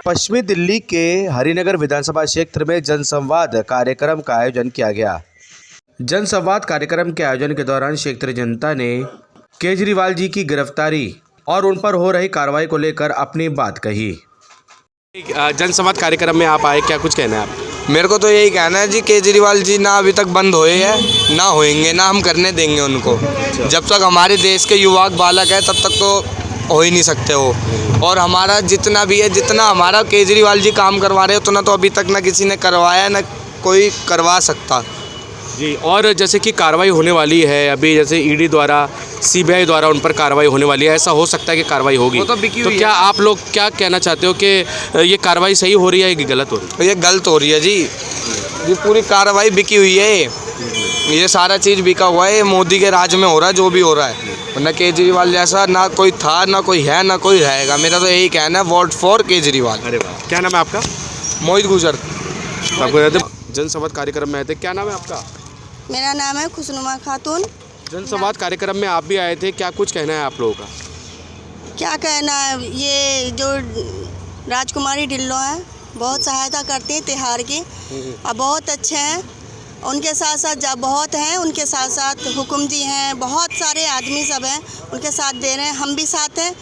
पश्चिमी दिल्ली के हरिनगर विधानसभा क्षेत्र में जनसंवाद कार्यक्रम का आयोजन किया गया। जनसंवाद कार्यक्रम के आयोजन के दौरान क्षेत्रीय जनता ने केजरीवाल जी की गिरफ्तारी और उन पर हो रही कार्रवाई को लेकर अपनी बात कही। जनसंवाद कार्यक्रम में आप आए, क्या कुछ कहना है आप? मेरे को तो यही कहना है जी, केजरीवाल जी ना अभी तक बंद हुए हैं, ना होएंगे, ना हम करने देंगे उनको। जब तक हमारे देश के युवा बालक है तब तक तो हो ही नहीं सकते हो। और हमारा जितना भी है, जितना हमारा केजरीवाल जी काम करवा रहे हैं उतना तो अभी तक ना किसी ने करवाया, ना कोई करवा सकता जी। और जैसे कि कार्रवाई होने वाली है अभी, जैसे ईडी द्वारा, सीबीआई द्वारा उन पर कार्रवाई होने वाली है, ऐसा हो सकता है कि कार्रवाई होगी? तो क्या आप लोग क्या कहना चाहते हो कि ये कार्रवाई सही हो रही है कि गलत हो रही है? ये गलत हो रही है जी। ये पूरी कार्रवाई बिकी हुई है, ये सारा चीज़ बिका हुआ है। मोदी के राज में हो रहा है जो भी हो रहा है, वरना केजरीवाल जैसा ना कोई था, ना कोई है, ना कोई रहेगा। मेरा तो यही कहना है, वोट फॉर केजरीवाल। अरे वाह, क्या नाम है आपका? मोहित गुजर। जनसंवाद कार्यक्रम में आए थे, क्या नाम है आपका? मेरा नाम है खुशनुमा खातून। जनसंवाद कार्यक्रम में आप भी आए थे, क्या कुछ कहना है आप लोगों का? क्या कहना है, ये जो राजकुमारी ढिल्लों हैं बहुत सहायता करती हैं तिहाड़ की और बहुत अच्छे हैं। उनके साथ साथ जब बहुत हैं, उनके साथ साथ हुकुम जी हैं, बहुत सारे आदमी सब हैं उनके साथ दे रहे हैं। हम भी साथ हैं,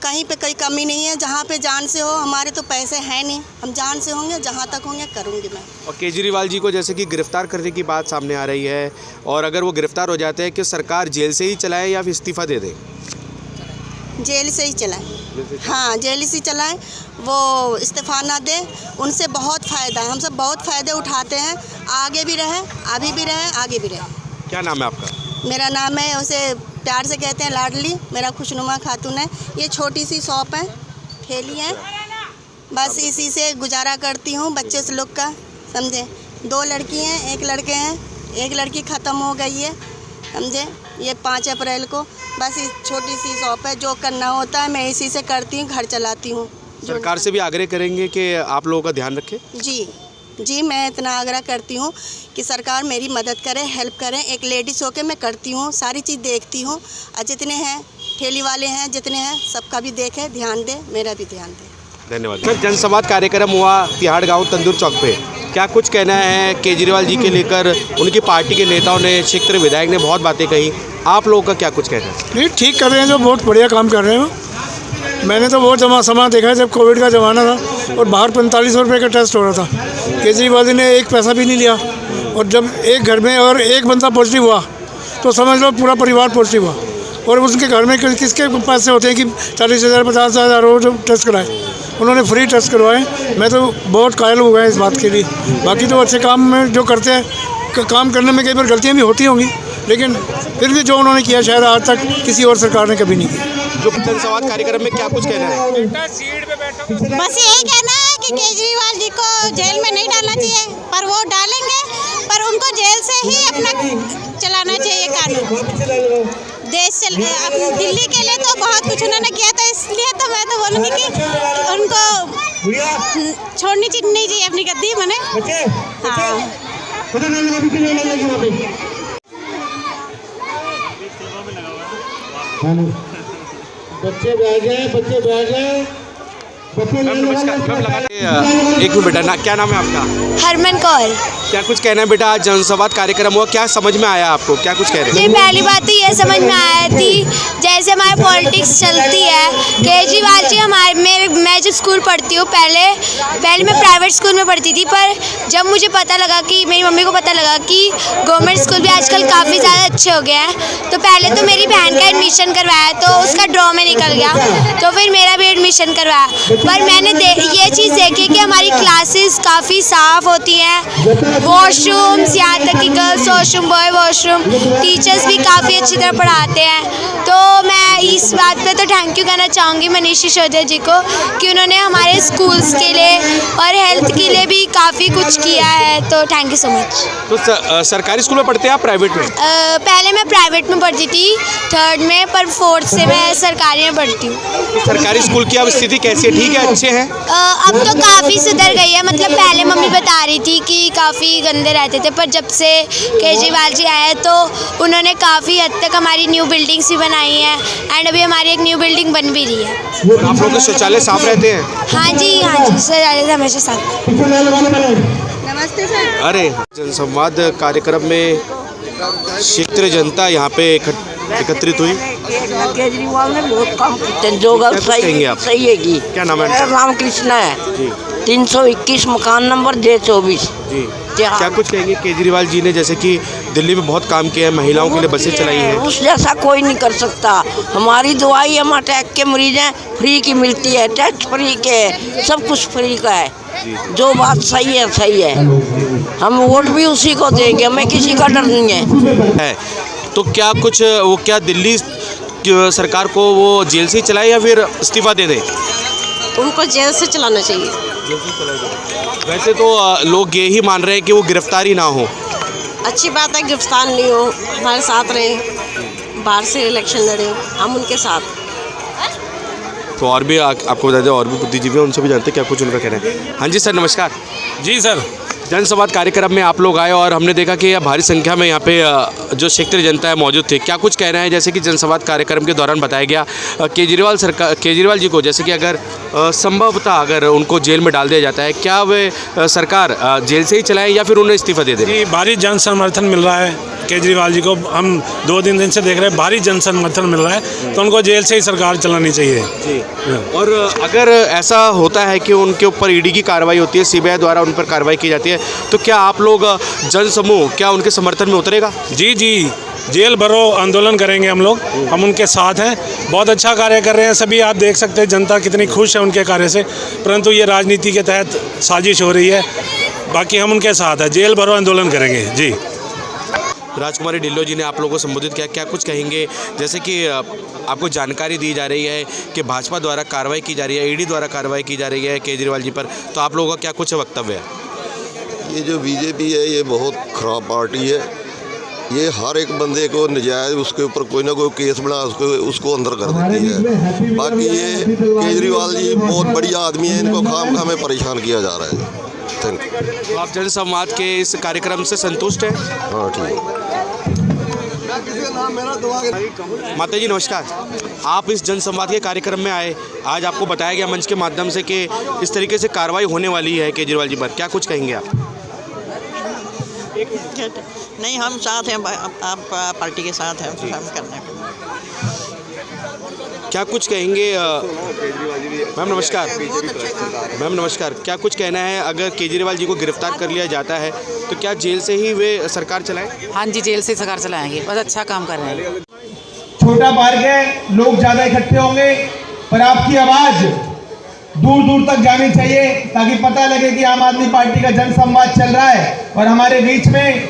कहीं पे कोई कमी नहीं है। जहाँ पे जान से हो, हमारे तो पैसे हैं नहीं, हम जान से होंगे, जहाँ तक होंगे करूँगी मैं। और केजरीवाल जी को जैसे कि गिरफ्तार करने की बात सामने आ रही है, और अगर वो गिरफ्तार हो जाते हैं कि सरकार जेल से ही चलाए या फिर इस्तीफा दे दे? जेल से ही चलाएं। हाँ, जेल से चलाएं, वो इस्तीफा ना दे। उनसे बहुत फ़ायदा है, हम सब बहुत फ़ायदे उठाते हैं। आगे भी रहें, अभी भी रहें, आगे भी रहें। क्या नाम है आपका? मेरा नाम है, उसे प्यार से कहते हैं लाडली। मेरा खुशनुमा खातून है। ये छोटी सी शॉप है, ठेली है, बस इसी से गुजारा करती हूँ बच्चे से लोग का, समझे। 2 लड़की हैं, 1 लड़के हैं। 1 लड़की ख़त्म हो गई है, समझे, ये 5 अप्रैल को। बस इस छोटी सी शॉप है, जो करना होता है मैं इसी से करती हूँ, घर चलाती हूँ। सरकार से भी आग्रह करेंगे कि आप लोगों का ध्यान रखें? जी, मैं इतना आग्रह करती हूँ कि सरकार मेरी मदद करे, हेल्प करें। एक लेडीज़ होकर मैं करती हूँ, सारी चीज़ देखती हूँ, और जितने हैं ठेली वाले हैं, जितने हैं सबका भी देखें, ध्यान दें, मेरा भी ध्यान दें। धन्यवाद। सर, जनसंवाद कार्यक्रम हुआ तिहाड़ गाँव तंदूर चौक पे, क्या कुछ कहना है केजरीवाल जी के लेकर? उनकी पार्टी के नेताओं ने, क्षेत्रीय विधायक ने बहुत बातें कही, आप लोगों का क्या कुछ कहना है? नहीं, ठीक कर रहे हैं, जो बहुत बढ़िया काम कर रहे हैं। मैंने तो बहुत समय देखा है जब कोविड का ज़माना था और बाहर 4500 रुपये का टेस्ट हो रहा था, केजरीवाल जी ने 1 पैसा भी नहीं लिया। और जब एक घर में और 1 बंदा पॉजिटिव हुआ तो समझ लो पूरा परिवार पॉजिटिव हुआ। और उसके घर में किसके पैसे होते हैं कि 40,000 50,000 रोज टेस्ट कराए, उन्होंने फ्री टेस्ट करवाए। मैं तो बहुत कायल हो गया इस बात के लिए। बाकी तो अच्छे काम में जो करते हैं, काम करने में कई बार गलतियाँ भी होती होंगी, लेकिन फिर भी जो उन्होंने किया शायद आज तक किसी और सरकार ने कभी नहीं किया। जो जनसंवाद कार्यक्रम में क्या कुछ कहना है? बस यही कहना है कि केजरीवाल जी को जेल में नहीं डालना चाहिए, पर वो डालेंगे, पर उनको जेल से ही अपना चलाना चाहिए कानून। देश से दिल्ली के लिए तो बहुत कुछ उन्होंने किया था, इसलिए तो मैं तो बोलूँगी कि उनको छोड़नी नहीं चाहिए अपनी गद्दी मने। हाँ, बच्चे बैठ गए। एक मिनट बेटा, क्या नाम है आपका? हरमन कौर। क्या कुछ कहना है बेटा? आज जनसंवाद कार्यक्रम हुआ, क्या समझ में आया आपको? क्या कुछ कह रहे हैं? पहली बात तो ये समझ में आया थी, जैसे हमारी पॉलिटिक्स चलती है, केजरीवाल जी मैं जब स्कूल पढ़ती हूँ, पहले मैं प्राइवेट स्कूल में पढ़ती थी, पर जब मुझे पता लगा कि मेरी मम्मी को पता लगा कि गवर्नमेंट स्कूल भी आजकल काफ़ी ज़्यादा अच्छे हो गए हैं, तो पहले तो मेरी बहन का एडमिशन करवाया, तो उसका ड्रॉ में निकल गया, तो फिर मेरा भी एडमिशन करवाया। पर मैंने ये चीज़ देखी कि हमारी क्लासेस काफ़ी साफ़ होती हैं, वॉशरूम्स, यहाँ तक कि girls washroom, boy washroom, teachers भी काफ़ी अच्छी तरह पढ़ाते हैं। तो मैं इस बात पे तो थैंक यू कहना चाहूँगी मनीष सिसोदिया जी को कि उन्होंने हमारे स्कूल्स के लिए और हेल्थ के लिए भी काफ़ी कुछ किया है, तो थैंक यू सो मच। तो सरकारी स्कूल में पढ़ते हैं आप, प्राइवेट में? पहले मैं प्राइवेट में पढ़ती थी 3rd में, पर 4th से मैं सरकारी में पढ़ती हूँ। तो सरकारी स्कूल की अब स्थिति कैसी है? ठीक है, अच्छे हैं? अब तो काफ़ी सुधर गई है। मतलब पहले मम्मी बता रही थी कि काफ़ी गंदे रहते थे, पर जब से केजरीवाल जी आए तो उन्होंने काफ़ी हद तक हमारी न्यू बिल्डिंग्स भी बनाई आई हैं एंड अभी हमारी एक न्यू बिल्डिंग बन भी रही है। और आप लोग के शौचालय साफ रहते हैं? हाँ जी शौचालय हमेशा साफ। नमस्ते सर। अरे जनसंवाद कार्यक्रम में क्षेत्रीय जनता यहाँ पे एकत्रित हुई। केजरीवाल ने बहुत काम किए जो क्या कुछ कहेंगे आप? सही है कि क्या नाम है? मेरा नाम कृष्णा है जी 321 मकान नंबर J24। जी क्या कुछ कहेंगे केजरीवाल जी ने, जैसे कि दिल्ली में बहुत काम किया है, महिलाओं के लिए बसें चलाई हैं। उस जैसा कोई नहीं कर सकता। हमारी दवाई हम अटैक के मरीज हैं फ्री की मिलती है, टेस्ट फ्री के, सब कुछ फ्री का है। जो बात सही है सही है। हम वोट भी उसी को देंगे, हमें किसी का डर नहीं है। तो क्या कुछ वो क्या दिल्ली सरकार को वो जेल से ही चलाए या फिर इस्तीफा दे दें? उनको जेल से चलाना चाहिए। वैसे तो लोग ये ही मान रहे हैं कि वो गिरफ्तारी ना हो। अच्छी बात है, गिरफ्तार नहीं हो, हमारे साथ रहे, बाहर से इलेक्शन लड़े, हम उनके साथ। तो और भी आपको बता दें, और भी बुद्धिजीवी हैं, उनसे भी जानते हैं क्या कुछ उनका कहना है। हाँ जी सर, नमस्कार। जी सर। जनसंवाद कार्यक्रम में आप लोग आए और हमने देखा कि भारी संख्या में यहाँ पे जो क्षेत्रीय जनता है मौजूद थे। क्या कुछ कहना है, जैसे कि जनसंवाद कार्यक्रम के दौरान बताया गया केजरीवाल जी को, जैसे कि अगर संभवतः अगर उनको जेल में डाल दिया जाता है, क्या वे सरकार जेल से ही चलाएं या फिर उन्हें इस्तीफा दे दें? जी भारी जन समर्थन मिल रहा है केजरीवाल जी को, हम 2-3 दिन से देख रहे हैं, भारी जन समर्थन मिल रहा है, तो उनको जेल से ही सरकार चलानी चाहिए। जी और अगर ऐसा होता है कि उनके ऊपर ईडी की कार्रवाई होती है, सीबीआई द्वारा उन पर कार्रवाई की जाती है, तो क्या आप लोग जन समूह क्या उनके समर्थन में उतरेगा? जी जी, जेल भरो आंदोलन करेंगे हम लोग, हम उनके साथ हैं। बहुत अच्छा कार्य कर रहे हैं सभी, आप देख सकते हैं जनता कितनी खुश है उनके कार्य से, परंतु ये राजनीति के तहत साजिश हो रही है। बाकी हम उनके साथ हैं, जेल भरो आंदोलन करेंगे। जी राजकुमारी ढिल्लों जी ने आप लोगों को संबोधित किया, क्या कुछ कहेंगे? जैसे कि आपको जानकारी दी जा रही है कि भाजपा द्वारा कार्रवाई की जा रही है, ईडी द्वारा कार्रवाई की जा रही है केजरीवाल जी पर, तो आप लोगों का क्या कुछ वक्तव्य है? ये जो बीजेपी है ये बहुत ख़राब पार्टी है। ये हर एक बंदे को नजायज़ उसके ऊपर कोई ना कोई केस बना उसको अंदर कर देती है। बाकी ये केजरीवाल जी बहुत बढ़िया आदमी है, इनको खाम में परेशान किया जा रहा है। Thank you. तो आप जनसंवाद के इस कार्यक्रम से संतुष्ट हैं? हाँ ठीक है। माता जी नमस्कार। आप इस जनसंवाद के कार्यक्रम में आए, आज आपको बताया गया मंच के माध्यम से कि इस तरीके से कार्रवाई होने वाली है केजरीवाल जी पर, क्या कुछ कहेंगे आप? नहीं, हम साथ हैं, आप पार्टी के साथ हैं, हम करने को। क्या कुछ कहेंगे? मैम नमस्कार। मैम नमस्कार, क्या कुछ कहना है, अगर केजरीवाल जी को गिरफ्तार कर लिया जाता है तो क्या जेल से ही वे सरकार चलाएं? हाँ जी, जेल से सरकार चलाएंगे, बहुत अच्छा काम कर रहे हैं। छोटा पार्क है, लोग ज़्यादा इकट्ठे होंगे, पर आपकी आवाज़ दूर दूर तक जानी चाहिए ताकि पता लगे कि आम आदमी पार्टी का जनसंवाद चल रहा है। और हमारे बीच में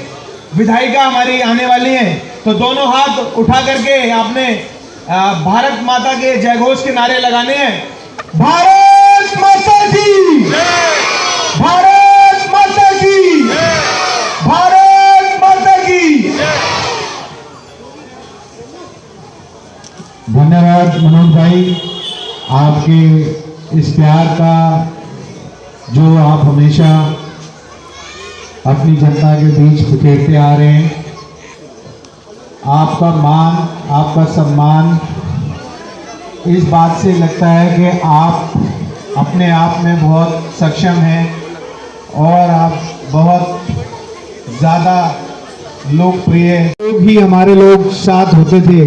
विधायिका हमारी आने वाली हैं, तो दोनों हाथ उठा करके आपने भारत माता के जयघोष के नारे लगाने हैं। भारत माता की, भारत माता की, भारत माता की। धन्यवाद मनोज भाई, आपके इस प्यार का जो आप हमेशा अपनी जनता के बीच बिखेरते आ रहे हैं। आपका मान, आपका सम्मान इस बात से लगता है कि आप अपने आप में बहुत सक्षम हैं और आप बहुत ज़्यादा लोकप्रिय भी हमारे लोग साथ होते थे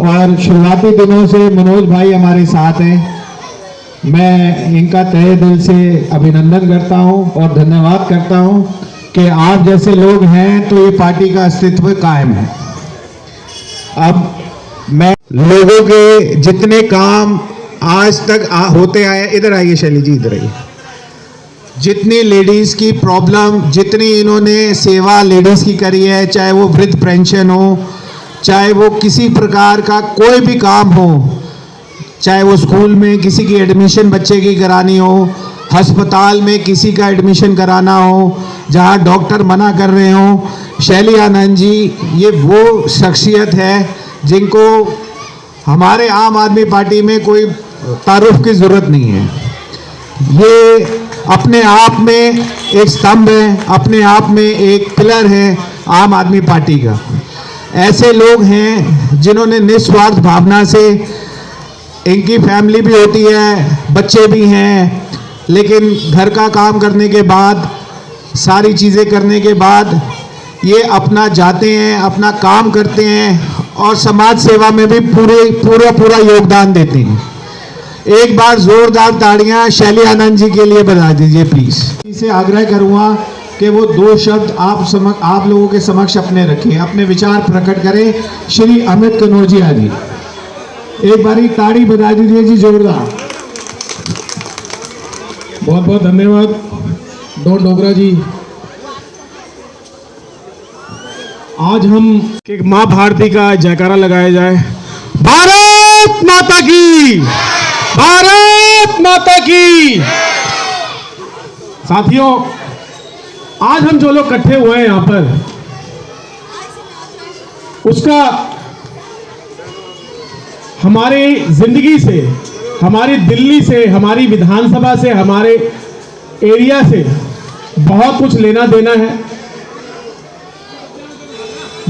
और शुरुआती दिनों से मनोज भाई हमारे साथ हैं। मैं इनका तहे दिल से अभिनंदन करता हूं और धन्यवाद करता हूं कि आप जैसे लोग हैं तो ये पार्टी का अस्तित्व कायम है। अब मैं लोगों के जितने काम आज तक होते आए, इधर आइए शैली जी, इधर आइए, जितनी लेडीज़ की प्रॉब्लम, जितनी इन्होंने सेवा लेडीज़ की करी है, चाहे वो वृद्ध पेंशन हो, चाहे वो किसी प्रकार का कोई भी काम हो, चाहे वो स्कूल में किसी की एडमिशन बच्चे की करानी हो, अस्पताल में किसी का एडमिशन कराना हो, जहाँ डॉक्टर मना कर रहे हो, शैली आनंद जी ये वो शख्सियत है जिनको हमारे आम आदमी पार्टी में कोई तारुफ की ज़रूरत नहीं है। ये अपने आप में एक स्तंभ है, अपने आप में एक पिलर है आम आदमी पार्टी का। ऐसे लोग हैं जिन्होंने निस्वार्थ भावना से, इनकी फैमिली भी होती है, बच्चे भी हैं, लेकिन घर का काम करने के बाद, सारी चीज़ें करने के बाद ये अपना जाते हैं, अपना काम करते हैं और समाज सेवा में भी पूरा योगदान देते हैं। एक बार जोरदार ताड़ियां शैली आनंद जी के लिए बजा दीजिए प्लीज। इसे आग्रह करूंगा कि वो 2 शब्द आप लोगों के समक्ष अपने रखें, अपने विचार प्रकट करें। श्री अमित कनौजिया जी, एक बारी ताड़ी बजा दीजिए जी जोरदार। बहुत बहुत धन्यवाद डॉन डोगरा जी। आज हम एक माँ भारती का जयकारा लगाया जाए। भारत माता की, भारत माता की। साथियों, आज हम जो लोग इकट्ठे हुए हैं यहां पर, उसका हमारी जिंदगी से, हमारी दिल्ली से, हमारी विधानसभा से, हमारे एरिया से बहुत कुछ लेना देना है।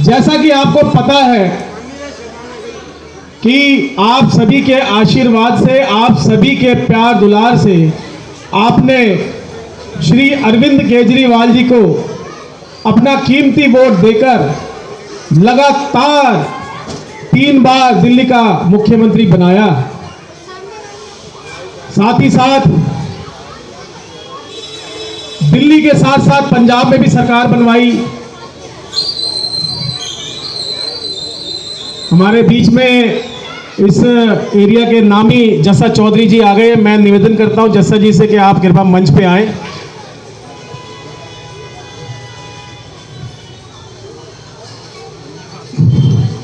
जैसा कि आपको पता है कि आप सभी के आशीर्वाद से, आप सभी के प्यार दुलार से आपने श्री अरविंद केजरीवाल जी को अपना कीमती वोट देकर लगातार 3 बार दिल्ली का मुख्यमंत्री बनाया। साथ ही साथ दिल्ली के साथ साथ पंजाब में भी सरकार बनवाई। हमारे बीच में इस एरिया के नामी जस्सा चौधरी जी आ गए। मैं निवेदन करता हूं जस्सा जी से कि आप कृपया मंच पे आए।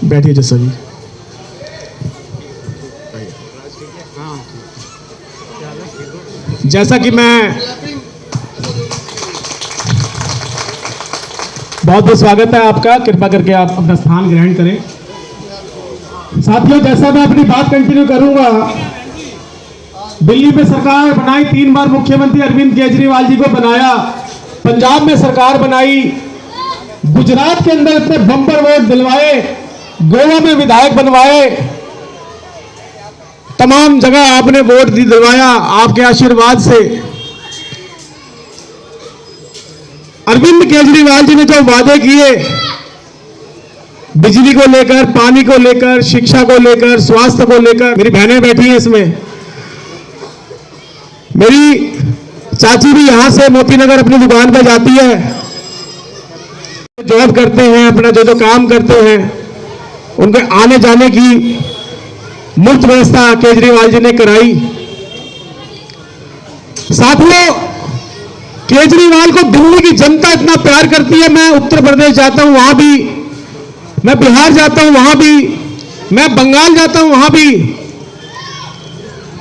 बैठिए जस्सा जी। जैसा कि मैं बहुत बहुत स्वागत है आपका, कृपया करके आप अपना स्थान ग्रहण करें। साथियों, जैसा मैं अपनी बात कंटिन्यू करूंगा, दिल्ली में सरकार बनाई, 3 बार मुख्यमंत्री अरविंद केजरीवाल जी को बनाया, पंजाब में सरकार बनाई, गुजरात के अंदर इतने बम्पर वोट दिलवाए, गोवा में विधायक बनवाए, तमाम जगह आपने वोट दिलवाया आपके आशीर्वाद से। अरविंद केजरीवाल जी ने जो वादे किए, बिजली को लेकर, पानी को लेकर, शिक्षा को लेकर, स्वास्थ्य को लेकर, मेरी बहनें बैठी हैं इसमें, मेरी चाची भी यहां से मोती नगर अपनी दुकान पर जाती है, जॉब करते हैं, अपना जो काम करते हैं, उनके आने जाने की मुफ्त व्यवस्था केजरीवाल जी ने कराई। साथियों, केजरीवाल को दिल्ली की जनता इतना प्यार करती है। मैं उत्तर प्रदेश जाता हूं, वहां भी, मैं बिहार जाता हूं, वहां भी, मैं बंगाल जाता हूं, वहां भी,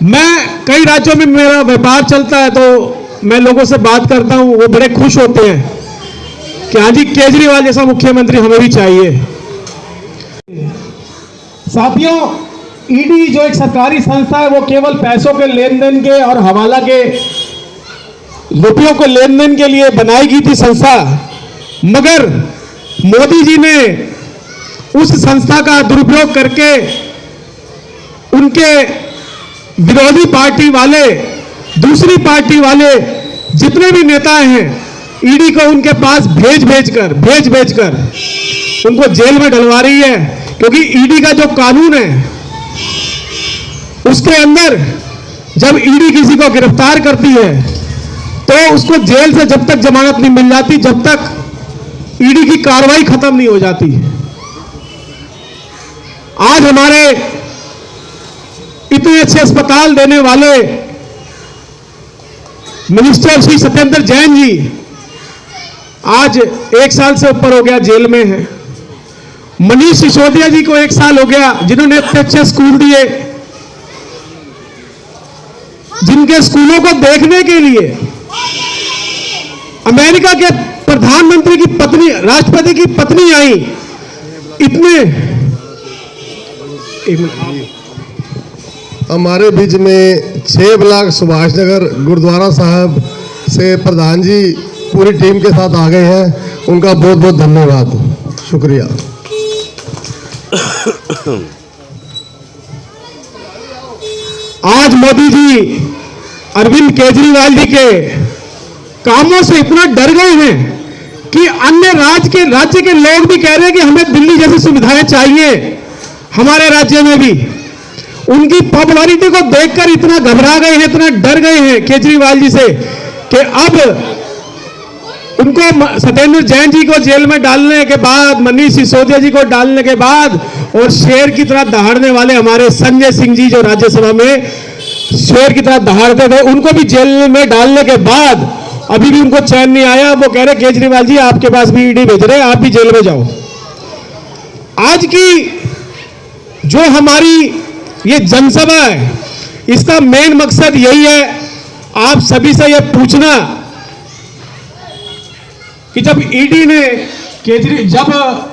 मैं कई राज्यों में मेरा व्यापार चलता है, तो मैं लोगों से बात करता हूं, वो बड़े खुश होते हैं कि हाँ जी, केजरीवाल जैसा मुख्यमंत्री हमें भी चाहिए। साथियों, ईडी जो एक सरकारी संस्था है, वो केवल पैसों के लेन देन के और हवाला के रुपयों को लेन देन के लिए बनाई गई थी संस्था, मगर मोदी जी ने उस संस्था का दुरुपयोग करके उनके विरोधी पार्टी वाले, दूसरी पार्टी वाले जितने भी नेता हैं, ईडी को उनके पास भेज भेजकर उनको जेल में डलवा रही है। क्योंकि ईडी का जो कानून है, उसके अंदर जब ईडी किसी को गिरफ्तार करती है तो उसको जेल से जब तक जमानत नहीं मिल जाती, जब तक ईडी की कार्रवाई खत्म नहीं हो जाती। आज हमारे इतने अच्छे अस्पताल देने वाले मिनिस्टर श्री सत्येंद्र जैन जी आज 1 साल से ऊपर हो गया जेल में है। मनीष सिसोदिया जी को 1 साल हो गया, जिन्होंने इतने अच्छे स्कूल दिए, जिनके स्कूलों को देखने के लिए अमेरिका के प्रधानमंत्री की पत्नी, राष्ट्रपति की पत्नी आई। इतने हमारे बीच में 6 ब्लॉक सुभाष नगर गुरुद्वारा साहब से प्रधान जी पूरी टीम के साथ आ गए हैं, उनका बहुत बहुत धन्यवाद, शुक्रिया। आज मोदी जी अरविंद केजरीवाल जी के कामों से इतना डर गए हैं कि अन्य राज्य के लोग भी कह रहे हैं कि हमें दिल्ली जैसी सुविधाएं चाहिए हमारे राज्य में भी। उनकी पॉपुलैरिटी को देखकर इतना घबरा गए हैं, इतना डर गए हैं केजरीवाल जी से कि अब उनको सत्येंद्र जैन जी को जेल में डालने के बाद, मनीष सिसोदिया जी को डालने के बाद और शेर की तरह दहाड़ने वाले हमारे संजय सिंह जी जो राज्यसभा में शेर की तरह दहाड़ते थे, उनको भी जेल में डालने के बाद अभी भी उनको चैन नहीं आया। वो कह रहे केजरीवाल जी आपके पास भी ईडी भेज रहे हैं, आप भी जेल में जाओ। आज की जो हमारी ये जनसभा है, इसका मेन मकसद यही है आप सभी से ये पूछना कि जब ईडी ने जब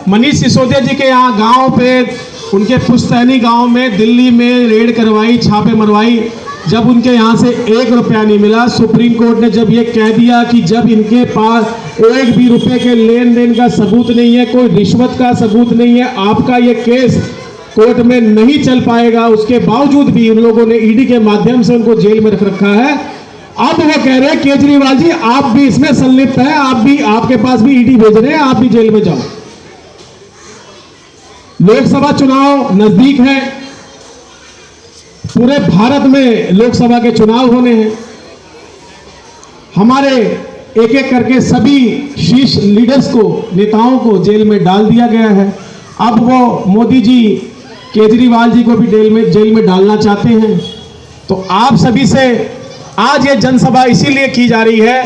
मनीष सिसोदिया जी के यहाँ गांव पे, उनके पुश्तैनी गांव में दिल्ली में रेड करवाई, छापे मरवाई, जब उनके यहाँ से 1 रुपया नहीं मिला, सुप्रीम कोर्ट ने जब ये कह दिया कि जब इनके पास 1 भी रुपए के लेन देन का सबूत नहीं है, कोई रिश्वत का सबूत नहीं है, आपका ये केस कोर्ट में नहीं चल पाएगा, उसके बावजूद भी उन लोगों ने ईडी के माध्यम से उनको जेल में रख रखा है। अब वो कह रहे हैं केजरीवाल जी आप भी इसमें संलिप्त है, आपके पास भी ईडी भेज रहे हैं, आप भी जेल में जाओ। लोकसभा चुनाव नजदीक है, पूरे भारत में लोकसभा के चुनाव होने हैं। हमारे एक एक करके सभी शीर्ष लीडर्स को, नेताओं को जेल में डाल दिया गया है। अब वो मोदी जी केजरीवाल जी को भी जेल में डालना चाहते हैं। तो आप सभी से आज ये जनसभा इसीलिए की जा रही है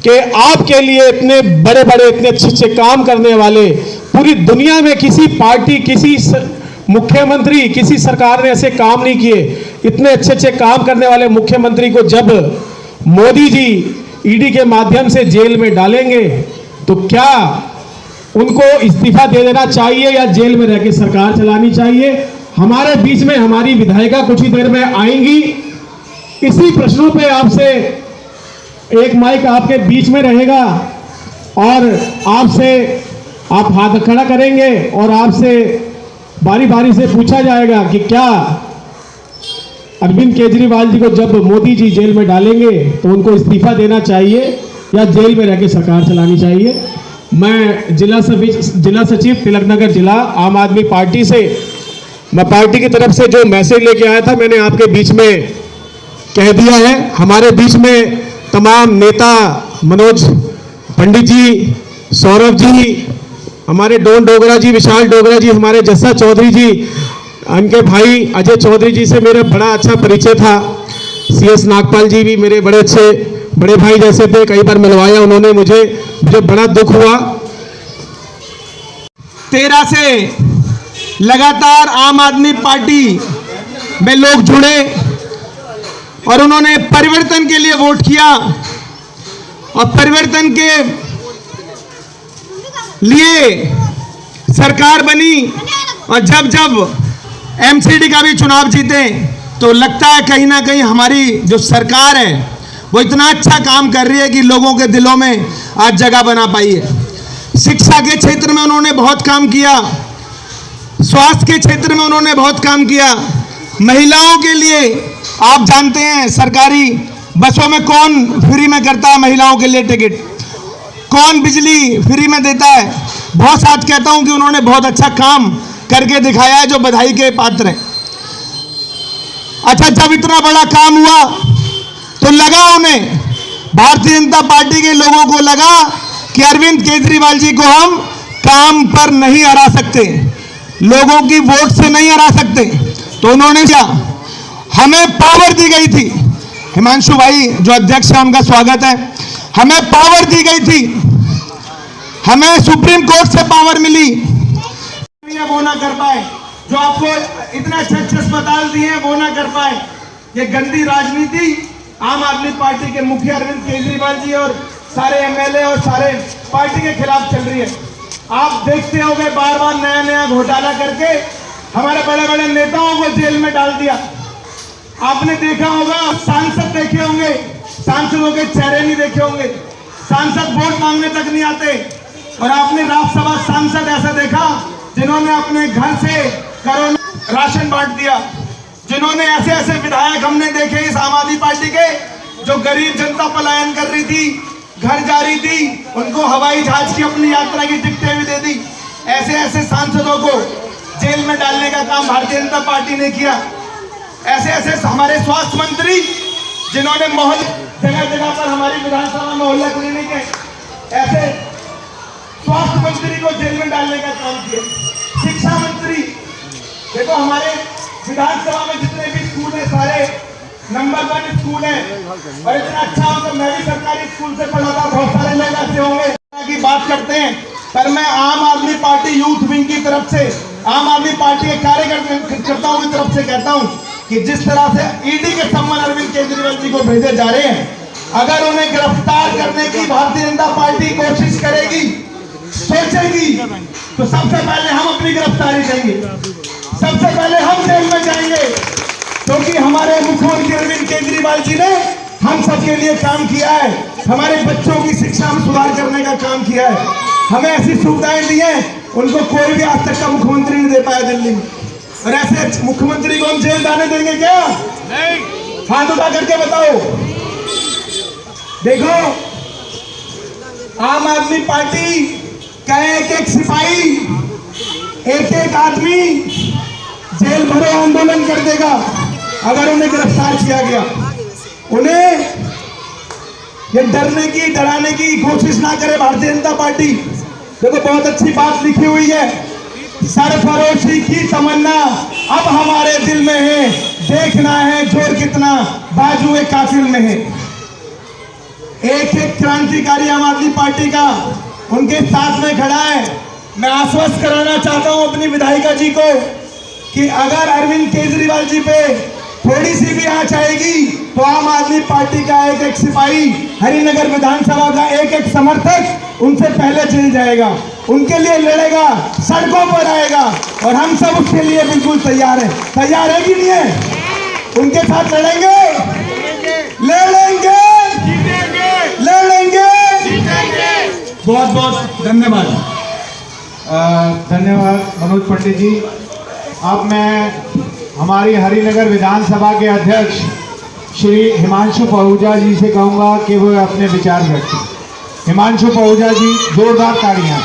कि आपके लिए इतने बड़े बड़े, इतने अच्छे अच्छे काम करने वाले, पूरी दुनिया में किसी पार्टी, किसी मुख्यमंत्री, किसी सरकार ने ऐसे काम नहीं किए। इतने अच्छे अच्छे काम करने वाले मुख्यमंत्री को जब मोदी जी ईडी के माध्यम से जेल में डालेंगे तो क्या उनको इस्तीफा दे देना चाहिए या जेल में रह के सरकार चलानी चाहिए? हमारे बीच में हमारी विधायिका कुछ ही देर में आएंगी। इसी प्रश्नों पे आपसे एक माइक आपके बीच में रहेगा और आपसे आप हाथ खड़ा करेंगे और आपसे बारी बारी से पूछा जाएगा कि क्या अरविंद केजरीवाल जी को जब मोदी जी जेल में डालेंगे तो उनको इस्तीफा देना चाहिए या जेल में रह के सरकार चलानी चाहिए। मैं जिला सचिव तिलकनगर जिला आम आदमी पार्टी से, मैं पार्टी की तरफ से जो मैसेज लेके आया था मैंने आपके बीच में कह दिया है। हमारे बीच में तमाम नेता, मनोज पंडित जी, सौरभ जी, हमारे डोन डोगरा जी, विशाल डोगरा जी, हमारे जस्सा चौधरी जी, उनके भाई अजय चौधरी जी से मेरा बड़ा अच्छा परिचय था। CS नागपाल जी भी मेरे बड़े अच्छे बड़े भाई जैसे थे, कई बार मिलवाया उन्होंने मुझे बड़ा दुख हुआ। 13 से लगातार आम आदमी पार्टी में लोग जुड़े और उन्होंने परिवर्तन के लिए वोट किया और परिवर्तन के लिए सरकार बनी। और जब MCD का भी चुनाव जीते तो लगता है कहीं ना कहीं हमारी जो सरकार है वो इतना अच्छा काम कर रही है कि लोगों के दिलों में आज जगह बना पाई है। शिक्षा के क्षेत्र में उन्होंने बहुत काम किया, स्वास्थ्य के क्षेत्र में उन्होंने बहुत काम किया, महिलाओं के लिए आप जानते हैं सरकारी बसों में कौन फ्री में करता है महिलाओं के लिए टिकट, कौन बिजली फ्री में देता है। बहुत साथ कहता हूं कि उन्होंने बहुत अच्छा काम करके दिखाया है, जो बधाई के पात्र है। अच्छा, जब इतना बड़ा काम हुआ तो लगा उन्हें, भारतीय जनता पार्टी के लोगों को लगा कि अरविंद केजरीवाल जी को हम काम पर नहीं हरा सकते, लोगों की वोट से नहीं हरा सकते। तो उन्होंने क्या, हमें पावर दी गई थी, हिमांशु भाई जो अध्यक्ष है उनका स्वागत है, हमें पावर दी गई थी, हमें सुप्रीम कोर्ट से पावर मिली, वो ना कर पाए, जो आपको इतने अच्छे अस्पताल दिए हैं वो ना कर पाए। ये गंदी राजनीति आम आदमी पार्टी के मुखिया अरविंद केजरीवाल जी और सारे MLA और सारे पार्टी के खिलाफ चल रही है। आप देखते होंगे बार बार नया नया घोटाला करके हमारे बड़े बड़े नेताओं को जेल में डाल दिया। आपने देखा होगा, सांसद देखे होंगे, सांसदों के चेहरे नहीं देखे होंगे, सांसद वोट मांगने तक नहीं आते। और आपने राज्यसभा सांसद ऐसा देखा जिन्होंने अपने घर से कोरोना राशन बांट दिया, जिन्होंने ऐसे ऐसे विधायक हमने देखे इस आम आदमी पार्टी के जो गरीब जनता पलायन कर रही थी, घर जा रही थी, उनको हवाई जहाज की अपनी यात्रा की टिकटें भी दे दी। ऐसे ऐसे सांसदों को जेल में डालने का काम भारतीय जनता पार्टी ने किया। ऐसे ऐसे हमारे स्वास्थ्य मंत्री जिन्होंने जगह जगह पर हमारी विधानसभा में मोहल्ला क्लिनिक है, ऐसे स्वास्थ्य मंत्री को जेल में डालने का काम किया। शिक्षा मंत्री देखो, हमारे विधानसभा में जितने भी स्कूल है सारे नंबर 1 स्कूल है और इतना अच्छा हो तो मैं भी सरकारी स्कूल से पढ़ा था, बहुत सारे लोग ऐसे होंगे की बात करते हैं। पर मैं आम आदमी पार्टी यूथ विंग की तरफ से, आम आदमी पार्टी के कार्यकर्ताओं की तरफ से कहता हूं कि जिस तरह से ईडी के सम्मन अरविंद केजरीवाल जी को भेजे जा रहे हैं, अगर उन्हें गिरफ्तार करने की भारतीय जनता पार्टी कोशिश करेगी, सोचेगी, तो सबसे पहले हम अपनी गिरफ्तारी देंगे, सबसे पहले हम जेल में जाएंगे, क्योंकि हमारे मुख्यमंत्री अरविंद केजरीवाल जी ने हम सबके लिए काम किया है, हमारे बच्चों की शिक्षा में सुधार करने का काम किया है, हमें ऐसी सुविधाएं दी हैं उनको कोई भी आज तक का मुख्यमंत्री नहीं दे पाया दिल्ली में। और ऐसे मुख्यमंत्री को हम जेल जाने देंगे क्या? नहीं। हाथ उठा करके बताओ। देखो, आम आदमी पार्टी का एक एक सिपाही, एक एक आदमी जेल भरो आंदोलन कर देगा अगर उन्हें गिरफ्तार किया गया। उन्हें ये डरने की, डराने की कोशिश ना करे भारतीय जनता पार्टी। देखो, बहुत अच्छी बात लिखी हुई है, सरफरोशी की तमन्ना अब हमारे दिल में है, देखना है जोर कितना बाजू एक कातिल में है। एक एक क्रांतिकारी आम आदमी पार्टी का उनके साथ में खड़ा है। मैं आश्वस्त कराना चाहता हूं अपनी विधायिका जी को कि अगर अरविंद केजरीवाल जी पे थोड़ी सी भी आंच आएगी तो आम आदमी पार्टी का एक एक सिपाही, हरिनगर विधानसभा का एक एक समर्थक उनसे पहले जेल जाएगा, उनके लिए लड़ेगा, सड़कों पर आएगा और हम सब उसके लिए बिल्कुल तैयार हैं। तैयार है कि नहीं है? उनके साथ लड़ेंगे, लड़ेंगे, लड़ेंगे। बहुत बहुत धन्यवाद। धन्यवाद मनोज पंडित जी। अब मैं हमारी हरिनगर विधानसभा के अध्यक्ष श्री हिमांशु पहुजा जी से कहूँगा कि वो अपने विचार रखें। हिमांशु पहुजा जी, जोरदार तालियां।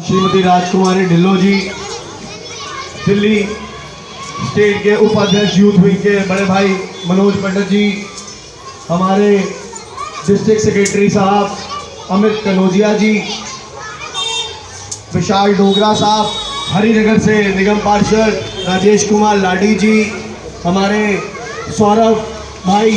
श्रीमती राजकुमारी ढिल्लो जी, दिल्ली स्टेट के उपाध्यक्ष यूथ विंग के बड़े भाई मनोज पंडित जी, हमारे डिस्ट्रिक्ट सेक्रेटरी साहब अमित कनौजिया जी, विशाल डोगरा साहब, हरिनगर से निगम पार्षद राजेश कुमार लाडी जी, हमारे सौरभ भाई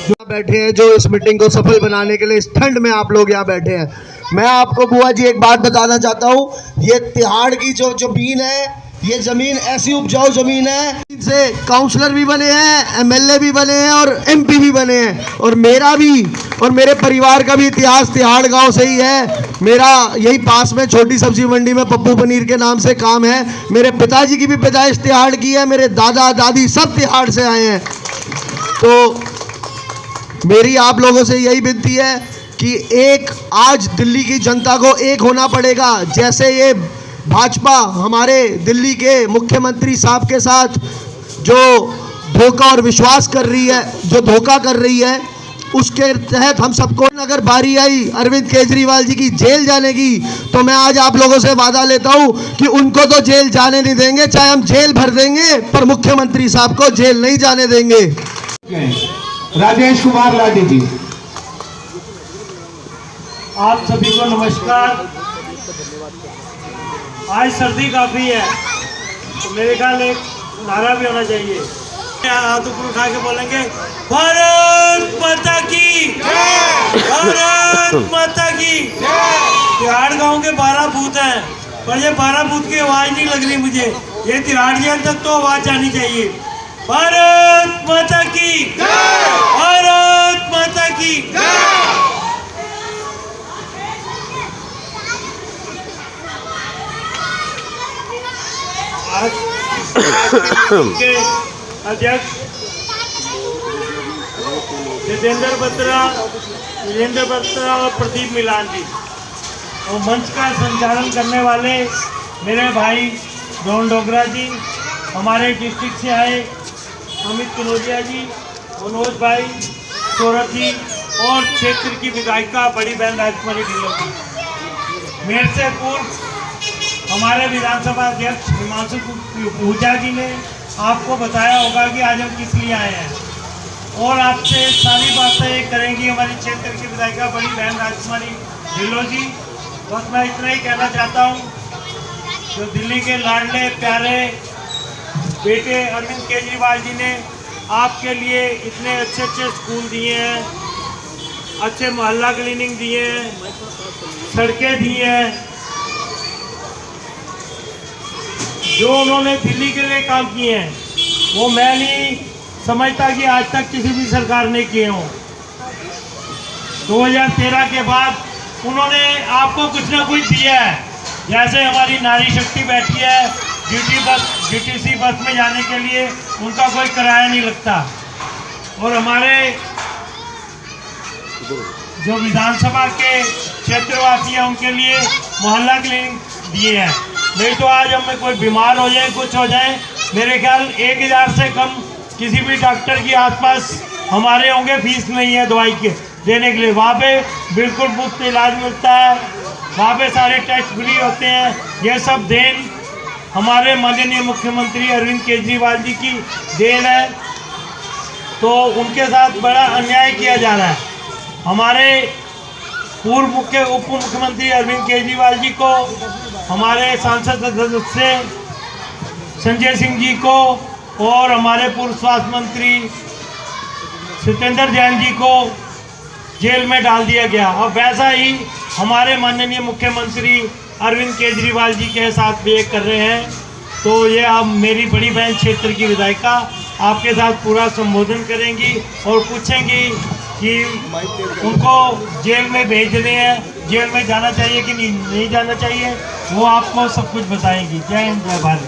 जो बैठे हैं, जो इस मीटिंग को सफल बनाने के लिए इस ठंड में आप लोग यहाँ बैठे हैं। मैं आपको बुआ जी एक बात बताना चाहता हूँ, ये तिहाड़ की जो जमीन है, ये जमीन ऐसी उपजाऊ जमीन है, इनसे काउंसलर भी बने हैं, एमएलए भी बने हैं और एमपी भी बने हैं। और मेरा भी और मेरे परिवार का भी इतिहास तिहाड़ गांव से ही है। मेरा यही पास में छोटी सब्जी मंडी में पप्पू पनीर के नाम से काम है। मेरे पिताजी की भी पैदाइश तिहाड़ की है, मेरे दादा दादी सब तिहाड़ से आए हैं। तो मेरी आप लोगों से यही विनती है कि एक आज दिल्ली की जनता को एक होना पड़ेगा। जैसे ये भाजपा हमारे दिल्ली के मुख्यमंत्री साहब के साथ जो धोखा और विश्वास कर रही है, जो धोखा कर रही है, उसके तहत हम सबको अगर बारी आई अरविंद केजरीवाल जी की जेल जाने की, तो मैं आज आप लोगों से वादा लेता हूं कि उनको तो जेल जाने नहीं देंगे, चाहे हम जेल भर देंगे, पर मुख्यमंत्री साहब को जेल नहीं जाने देंगे। राजेश कुमार लाडी जी। आप सभी को नमस्कार। आज सर्दी काफ़ी है तो मेरे ख्याल एक नारा भी होना चाहिए। हाथ ऊपर उठा के बोलेंगे, भारत माता की जय, भारत माता की जय। तिहाड़ गांव के 12 बूथ हैं, पर ये 12 बूथ की आवाज़ नहीं लग रही मुझे, ये तिहाड़ियों तक तो आवाज़ जानी चाहिए। भारत माता की जय, भारत माता की जय। आज के अध्यक्ष विजेंद्र बत्रा और प्रदीप मिलान जी, और मंच का संचालन करने वाले मेरे भाई रोहन डोगरा जी, हमारे डिस्ट्रिक्ट से आए अमित कनौजिया जी, मनोज भाई सौरभ जी और क्षेत्र की विधायिका बड़ी बहन राजकुमारी ढिल्लों जी। मेरे से पूर्व हमारे विधानसभा अध्यक्ष हिमांशु पूजा जी ने आपको बताया होगा कि आज हम किस लिए आए हैं, और आपसे सारी बातें करेंगी हमारी क्षेत्र की विधायिका बड़ी बहन राजकुमारी ढिल्लों जी। बस मैं इतना ही कहना चाहता हूँ, जो दिल्ली के लाडले प्यारे बेटे अरविंद केजरीवाल जी ने आपके लिए इतने अच्छे अच्छे स्कूल दिए हैं, अच्छे मोहल्ला क्लिनिक दिए हैं, सड़कें दी हैं, जो उन्होंने दिल्ली के लिए काम किए हैं वो मैं नहीं समझता कि आज तक किसी भी सरकार ने किए हों। 2013 के बाद उन्होंने आपको कुछ ना कुछ दिया है, जैसे हमारी नारी शक्ति बैठी है, DTC बस में जाने के लिए उनका कोई किराया नहीं लगता, और हमारे जो विधानसभा के क्षेत्रवासी हैं उनके लिए मोहल्ला क्लिनिक दिए हैं। नहीं तो आज हमें कोई बीमार हो जाए, कुछ हो जाए, मेरे ख्याल 1000 से कम किसी भी डॉक्टर के आसपास हमारे होंगे, फीस नहीं है दवाई के देने के लिए। वहाँ पे बिल्कुल मुफ्त इलाज मिलता है, वहाँ पे सारे टेस्ट फ्री होते हैं। ये सब देन हमारे माननीय मुख्यमंत्री अरविंद केजरीवाल जी की देन है। तो उनके साथ बड़ा अन्याय किया जा रहा है। हमारे पूर्व उप मुख्यमंत्री अरविंद केजरीवाल जी को, हमारे सांसद सदस्य संजय सिंह जी को और हमारे पूर्व स्वास्थ्य मंत्री सत्येंद्र जैन जी को जेल में डाल दिया गया, और वैसा ही हमारे माननीय मुख्यमंत्री अरविंद केजरीवाल जी के साथ भी कर रहे हैं। तो ये अब मेरी बड़ी बहन क्षेत्र की विधायिका आपके साथ पूरा संबोधन करेंगी और पूछेंगी कि उनको जेल में भेज रहे हैं, जेल में जाना चाहिए कि नहीं जाना चाहिए, वो आपको सब कुछ बताएंगी। जय हिंद, जय भारत।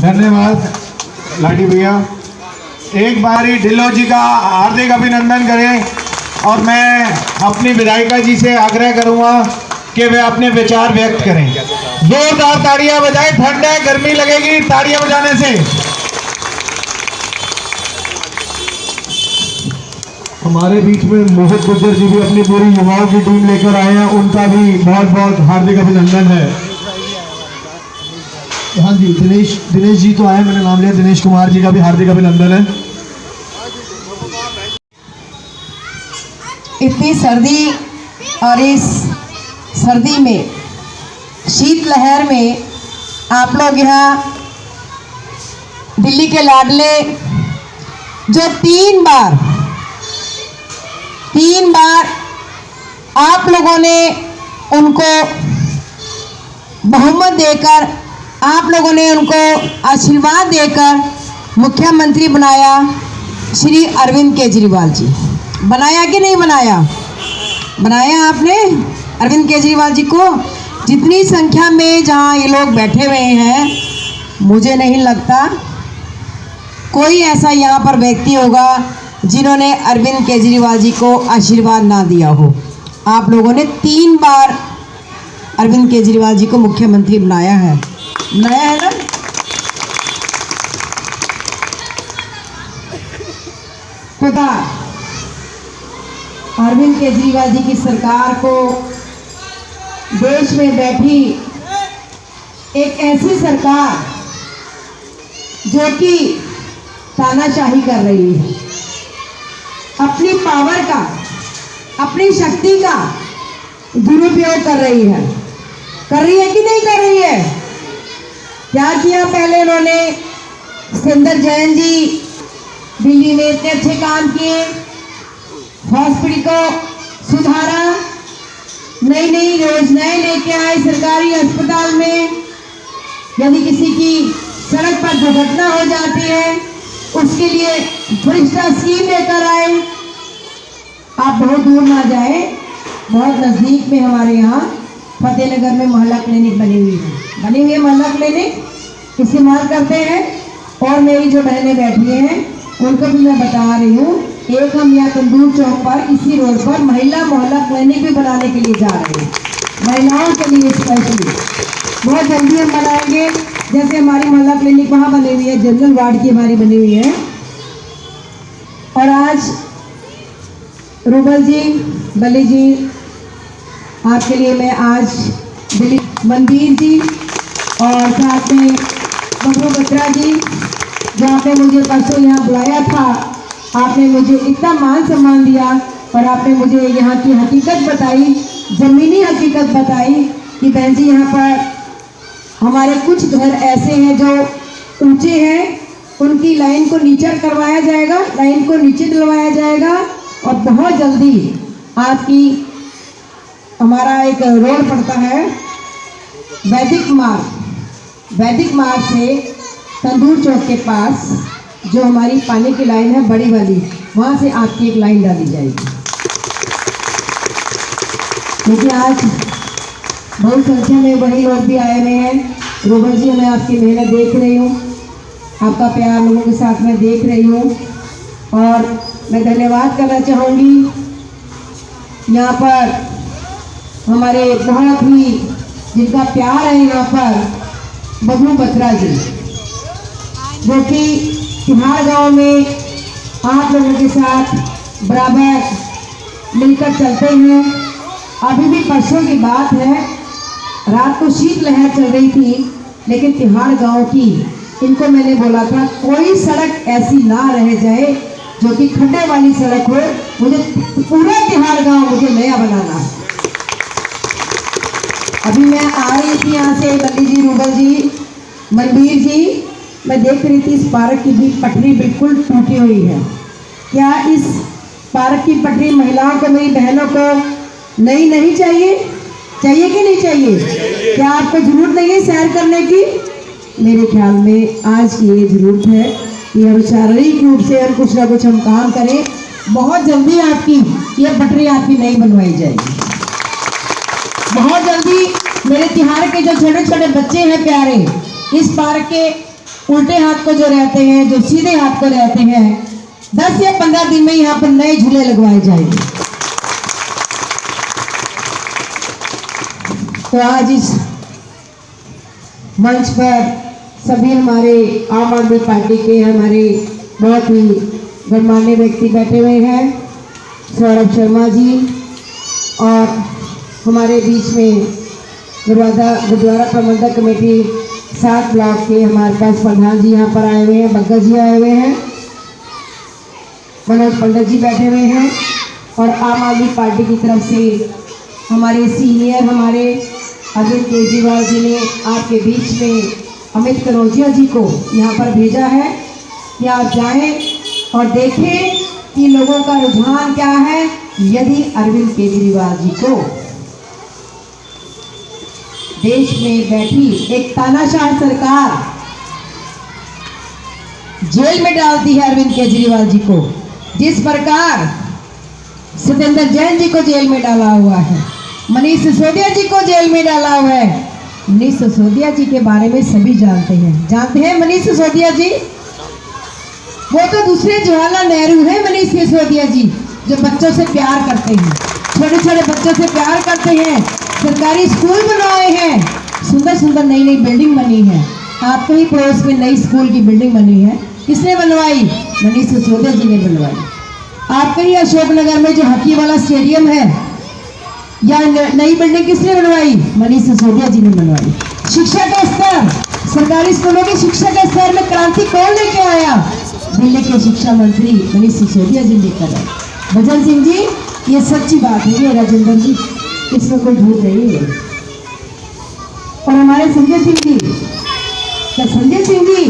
धन्यवाद लाडी भैया। एक बारी ढिल्लों जी का हार्दिक अभिनंदन करें, और मैं अपनी विधायिका जी से आग्रह करूंगा कि वे अपने विचार व्यक्त करें। जोरदार ताड़ियां बजाएं, ठंड है, गर्मी लगेगी ताड़ियां बजाने से। हमारे बीच में मोहित गुर्जर जी भी अपनी पूरी युवाओं की टीम लेकर आए हैं, उनका भी बहुत बहुत हार्दिक अभिनंदन है। हाँ जी, दिनेश जी तो आए, मैंने नाम लिया, दिनेश कुमार जी का भी हार्दिक अभिनंदन है। इतनी सर्दी और इस सर्दी में, शीतलहर में आप लोग यहाँ दिल्ली के लाडले जो तीन बार आप लोगों ने उनको बहुमत देकर, आप लोगों ने उनको आशीर्वाद देकर मुख्यमंत्री बनाया श्री अरविंद केजरीवाल जी। बनाया कि नहीं बनाया? बनाया आपने अरविंद केजरीवाल जी को। जितनी संख्या में जहाँ ये लोग बैठे हुए हैं, मुझे नहीं लगता कोई ऐसा यहाँ पर व्यक्ति होगा जिन्होंने अरविंद केजरीवाल जी को आशीर्वाद ना दिया हो। आप लोगों ने 3 बार अरविंद केजरीवाल जी को मुख्यमंत्री बनाया है ना? पिता अरविंद केजरीवाल जी की सरकार को देश में बैठी एक ऐसी सरकार जो कि तानाशाही कर रही है, अपनी पावर का, अपनी शक्ति का दुरुपयोग कर रही है कि नहीं कर रही है? क्या किया पहले इन्होंने? सत्येंद्र जैन जी दिल्ली में इतने अच्छे काम किए, हॉस्पिटल को सुधारा, नई नई योजनाएं लेके आए सरकारी अस्पताल में। यदि किसी की सड़क पर दुर्घटना हो जाती है उसके लिए वरिष्ठा स्कीम लेकर आए। आप बहुत दूर ना जाए, बहुत नज़दीक में हमारे यहाँ फतेहनगर में मोहल्ला क्लिनिक बनी हुई है मोहल्ला क्लिनिक इस्तेमाल करते हैं। और मेरी जो बहनें बैठी हैं उनको भी मैं बता रही हूँ एक हम यहाँ तंदूर चौक पर इसी रोड पर महिला मोहल्ला क्लिनिक भी बनाने के लिए जा रहे हैं, महिलाओं के लिए स्पेशली। बहुत जल्दी हम बनाएंगे। जैसे हमारी मोहल्ला क्लिनिक वहाँ बनी हुई है, जनरल वार्ड की हमारी बनी हुई है। और आज रूबल जी, बली जी, आपके लिए मैं आज दिलीप मंदिर जी और साथ में बबरू बत्रा जी, जो आपने मुझे परसों यहाँ बुलाया था, आपने मुझे इतना मान सम्मान दिया और आपने मुझे यहाँ की हकीकत बताई, ज़मीनी हकीकत बताई कि बहन जी यहाँ पर हमारे कुछ घर ऐसे हैं जो ऊंचे हैं, उनकी लाइन को नीचा करवाया जाएगा, लाइन को नीचे डलवाया जाएगा और बहुत जल्दी आपकी हमारा एक रोड पड़ता है वैदिक मार्ग से तंदूर चौक के पास, जो हमारी पानी की लाइन है बड़ी वाली, वहाँ से आपकी एक लाइन डाली जाएगी। क्योंकि आज बहुत संख्या में वही लोग भी आए हुए हैं। रूबल जी, मैं आपकी मेहनत देख रही हूँ, आपका प्यार लोगों के साथ में देख रही हूँ और मैं धन्यवाद करना चाहूँगी यहाँ पर हमारे बहुत ही जिनका प्यार है यहाँ पर बबरू बत्रा जी, जो कि तिहाड़ गांव में आप लोगों के साथ बराबर मिलकर चलते हैं। अभी भी परसों की बात है, रात को शीतलहर चल रही थी, लेकिन तिहाड़ गांव की इनको मैंने बोला था कोई सड़क ऐसी ना रह जाए जो कि खड्डे वाली सड़क हो, मुझे पूरा तिहाड़ गांव मुझे नया बनाना है। अभी मैं आ रही थी यहाँ से, बल्ली जी, रूबल जी, मनवीर जी, मैं देख रही थी इस पार्क की भी पटरी बिल्कुल टूटी हुई है। क्या इस पार्क की पटरी महिलाओं को, मेरी बहनों को नहीं चाहिए? चाहिए कि नहीं चाहिए? क्या आपको जरूरत नहीं है सैर करने की? मेरे ख्याल में आज की ये जरूरत है कि हम शारीरिक रूप से हम कुछ ना कुछ हम काम करें। बहुत जल्दी आपकी ये पटरी आपकी नहीं बनवाई जाएगी। बहुत जल्दी मेरे तिहाड़ के जो छोटे छोटे बच्चे हैं प्यारे, इस पार्क के उल्टे हाथ को जो रहते हैं, जो सीधे हाथ को रहते हैं, 10 या 15 दिन में यहाँ पर नए झूले लगवाए जाएंगे। तो आज इस मंच पर सभी हमारे आम आदमी पार्टी के हमारे बहुत ही गणमान्य व्यक्ति बैठे हुए हैं, सौरभ शर्मा जी, और हमारे बीच में गुरुद्वारा प्रबंधक कमेटी 7 ब्लॉक के हमारे पास प्रधान जी यहाँ पर आए हुए हैं, बग्गा जी आए हुए हैं, मनोज पंडित जी बैठे हुए हैं, और आम आदमी पार्टी की तरफ से हमारे सीनियर हमारे अरविंद केजरीवाल जी ने आपके बीच में अमित कनौजिया जी को यहाँ पर भेजा है कि आप जाएं और देखें कि लोगों का रुझान क्या है। यदि अरविंद केजरीवाल जी को देश में बैठी एक तानाशाह सरकार जेल में डालती है, अरविंद केजरीवाल जी को, जिस प्रकार सत्येंद्र जैन जी को जेल में डाला हुआ है, मनीष सिसोदिया जी को जेल में डाला हुआ है। मनीष सिसोदिया जी के बारे में सभी जानते हैं मनीष सिसोदिया जी? वो तो दूसरे जवाहरलाल नेहरू है मनीष सिसोदिया जी, जो बच्चों से प्यार करते हैं, छोटे छोटे बच्चों से प्यार करते हैं, सरकारी स्कूल बनवाए हैं, सुंदर सुंदर नई नई बिल्डिंग बनी है। आपके ही पड़ोस में नई स्कूल की बिल्डिंग बनी है, किसने बनवाई? मनीष सिसोदिया जी ने बनवाई। आपके ही अशोकनगर में जो हॉकी वाला स्टेडियम है या नई बिल्डिंग किसने बनवाई? मनीष सिसोदिया जी ने बनवाई। शिक्षा का स्तर, सरकारी स्कूलों की शिक्षा के स्तर में क्रांति कौन लेके आया? दिल्ली के शिक्षा मंत्री मनीष सिसोदिया जी लेकर आए। भजन सिंह जी, ये सच्ची बात है, ये राजेंद्र जी, इसमें कोई झूठ नहीं है। और हमारे संजय सिंह जी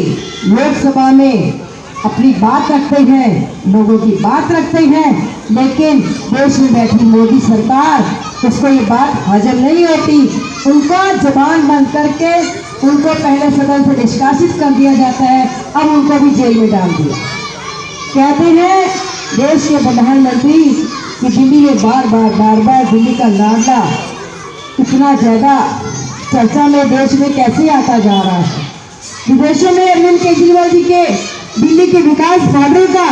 लोकसभा में अपनी बात रखते हैं, लोगों की बात रखते हैं, लेकिन देश में बैठी मोदी सरकार, उसको ये बात हजम नहीं होती। उनका जबान बंद करके उनको पहले सदन से निष्कासित कर दिया जाता है, अब उनको भी जेल में डाल दिया। कहते हैं देश के प्रधानमंत्री कि दिल्ली में बार बार दिल्ली का लाडला इतना ज़्यादा चर्चा में देश में कैसे आता जा रहा है। विदेशों में अरविंद केजरीवाल जी के दिल्ली के विकास मॉडल का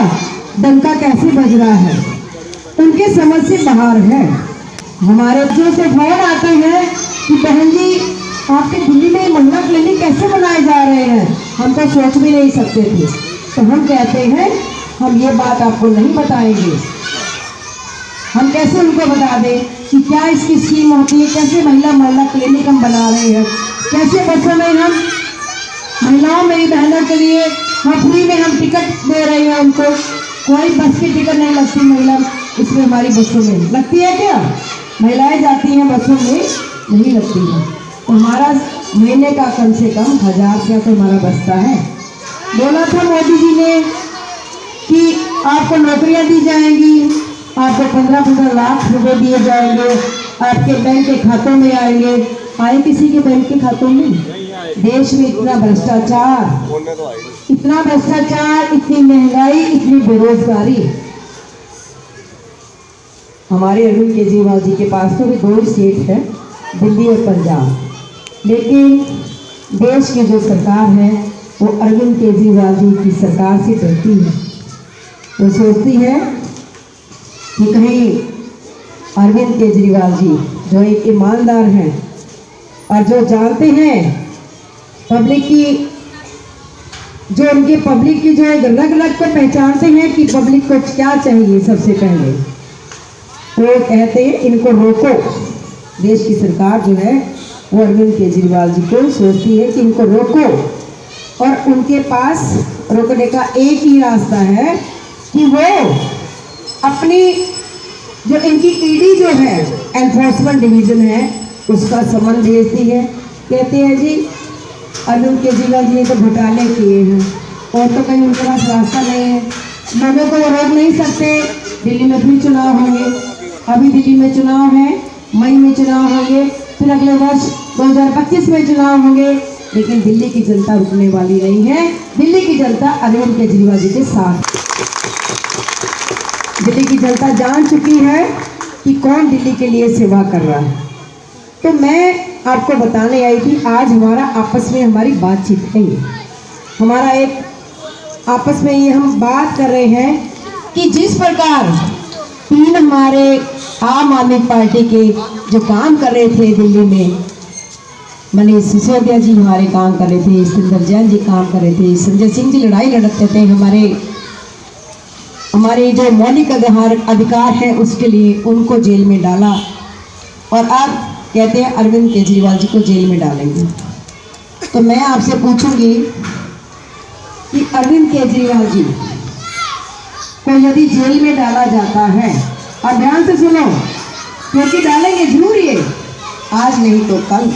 डंका कैसे बज रहा है, उनके समझ से बाहर है। हमारे बच्चों से फोन आते हैं कि बहन जी आपके दिल्ली में महिला क्लिनिक कैसे बनाए जा रहे हैं, हम तो सोच भी नहीं सकते थे। तो हम कहते हैं हम ये बात आपको नहीं बताएंगे, हम कैसे उनको बता दें कि क्या इसकी स्कीम होती है, कैसे महिला क्लिनिक हम बना रहे हैं, कैसे बच्चों में हम महिलाओं मेरी बहनों के लिए हम फ्री में हम टिकट दे रहे हैं। उनको कोई बस की टिकट नहीं लगती, महिला इसमें हमारी बसों में लगती है क्या? महिलाएं जाती हैं बसों में, नहीं लगती है। तो हमारा महीने का कम से कम 1000 रुपया तो हमारा बचता है। बोला था मोदी जी ने कि आपको नौकरियां दी जाएंगी, आपको 15-15 लाख रुपए दिए जाएंगे, आपके बैंक के खातों में आएंगे। आए किसी के बैंक के खातों में? देश में इतना भ्रष्टाचार, इतनी महंगाई, इतनी बेरोजगारी। हमारे अरविंद केजरीवाल जी के पास तो भी 2 स्टेट है, दिल्ली और पंजाब, लेकिन देश की जो सरकार है वो अरविंद केजरीवाल जी की सरकार से डरती है। वो सोचती है कि कहीं अरविंद केजरीवाल जी जो एक ईमानदार हैं और जो जानते हैं पब्लिक की, जो उनके पब्लिक की जो एक रग को पहचानते हैं कि पब्लिक को क्या चाहिए, सबसे पहले वो कहते हैं इनको रोको। देश की सरकार जो है वो अरविंद केजरीवाल जी को सोचती है कि इनको रोको, और उनके पास रोकने का एक ही रास्ता है कि वो अपनी जो इनकी ईडी जो है, एनफोर्समेंट डिवीजन है, उसका समन भेजती है। कहते हैं जी अरविंद केजरीवाल जी ने तो घोटाले किए हैं और तो कहीं उनके पास रास्ता नहीं है, लोगों को वो रोक नहीं सकते। दिल्ली में फिर चुनाव होंगे, अभी दिल्ली में चुनाव है, मई में चुनाव होंगे, फिर अगले वर्ष 2025 में चुनाव होंगे, लेकिन दिल्ली की जनता रुकने वाली नहीं है। दिल्ली की जनता अरविंद केजरीवाल जी के साथ, दिल्ली की जनता जान चुकी है कि कौन दिल्ली के लिए सेवा कर रहा है। तो मैं आपको बताने आई थी, आज हमारा आपस में हमारी बातचीत है, हमारा एक आपस में ये हम बात कर रहे हैं कि जिस प्रकार 3 हमारे आम आदमी पार्टी के जो काम कर रहे थे दिल्ली में, मनीष सिसोदिया जी हमारे काम कर रहे थे, सुंदर जैन जी काम कर रहे थे, संजय सिंह जी लड़ाई लड़ते थे हमारे जो मौलिक अधिकार है उसके लिए, उनको जेल में डाला, और अब कहते हैं अरविंद केजरीवाल जी को जेल में डालेंगे। तो मैं आपसे पूछूंगी कि अरविंद केजरीवाल जी को यदि जेल में डाला जाता है, और ध्यान से सुनो क्योंकि डालेंगे जरूर, ये आज नहीं तो कल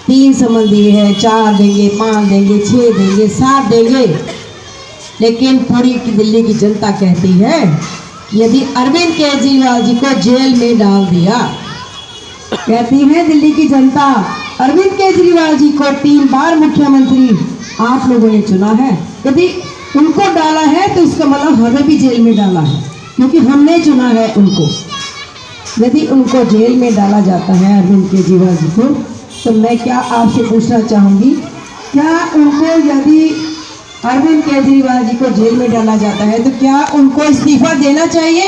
3 समन दिए हैं, 4 देंगे, 5 देंगे, 6 देंगे, 7 देंगे, लेकिन पूरी दिल्ली की जनता कहती है कि यदि अरविंद केजरीवाल जी को जेल में डाल दिया, कहती है दिल्ली की जनता अरविंद केजरीवाल जी को 3 बार मुख्यमंत्री आप लोगों ने चुना है, यदि उनको डाला है तो इसका मतलब हमें भी जेल में डाला है, क्योंकि हमने चुना है उनको। यदि उनको जेल में डाला जाता है अरविंद केजरीवाल जी को, तो मैं क्या आपसे पूछना चाहूँगी, क्या उनको यदि अरविंद केजरीवाल जी को जेल में डाला जाता है तो क्या उनको इस्तीफा देना चाहिए?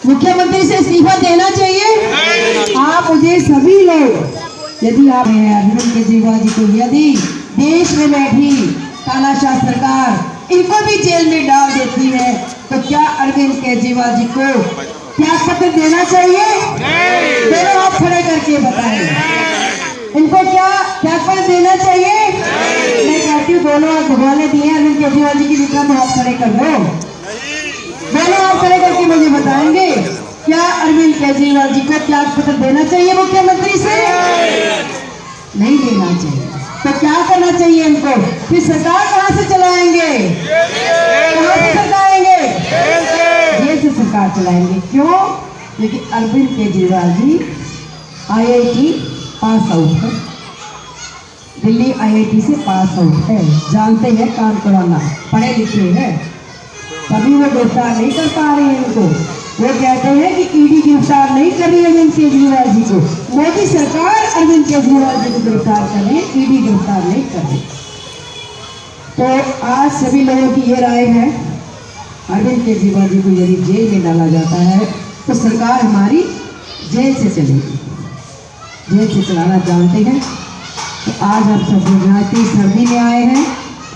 मुख्यमंत्री से इस्तीफा देना चाहिए? आप मुझे सभी लोग, यदि आप अरविंद केजरीवाल जी को यदि देश में बैठी तानाशाह सरकार इनको भी जेल में डाल देती है, तो क्या अरविंद केजरीवाल जी को त्याग पत्र देना चाहिए? दोनों आप खड़े करके बताएं, इनको क्या त्याग पत्र देना चाहिए? मैं कहती हूँ दोनों आप भगवान ने दिए अरविंद केजरीवाल जी की विक्रा तो आप खड़े कर दो, दोनों आप खड़े करके मुझे बताएंगे क्या अरविंद केजरीवाल जी को त्याग पत्र देना चाहिए मुख्यमंत्री से? नहीं देना चाहिए। तो क्या करना चाहिए इनको? फिर सरकार कहाँ से चलाएंगे? कहाँ से चलाएंगे? जेल से सरकार चलाएंगे। क्यों? क्योंकि Arvind Kejriwal ji IIT pass out है, दिल्ली IIT से पास आउट है, जानते हैं काम कराना, पढ़े लिखे हैं, तभी वो गिरफ्तार नहीं कर पा रहे हैं इनको। वो कहते हैं कि ईडी गिरफ्तार नहीं कर रही अरविंद केजरीवाल जी को, मोदी सरकार अरविंद केजरीवाल जी को गिरफ्तार कर रही है, ईडी गिरफ्तार नहीं कर रही। तो आज सभी लोगों की ये राय है, अरविंद केजरीवाल जी को यदि जेल में डाला जाता है तो सरकार हमारी जेल से चलेगी, जेल से चलाना जानते हैं। तो आज हम सब गुजराती सर्दी में आए हैं,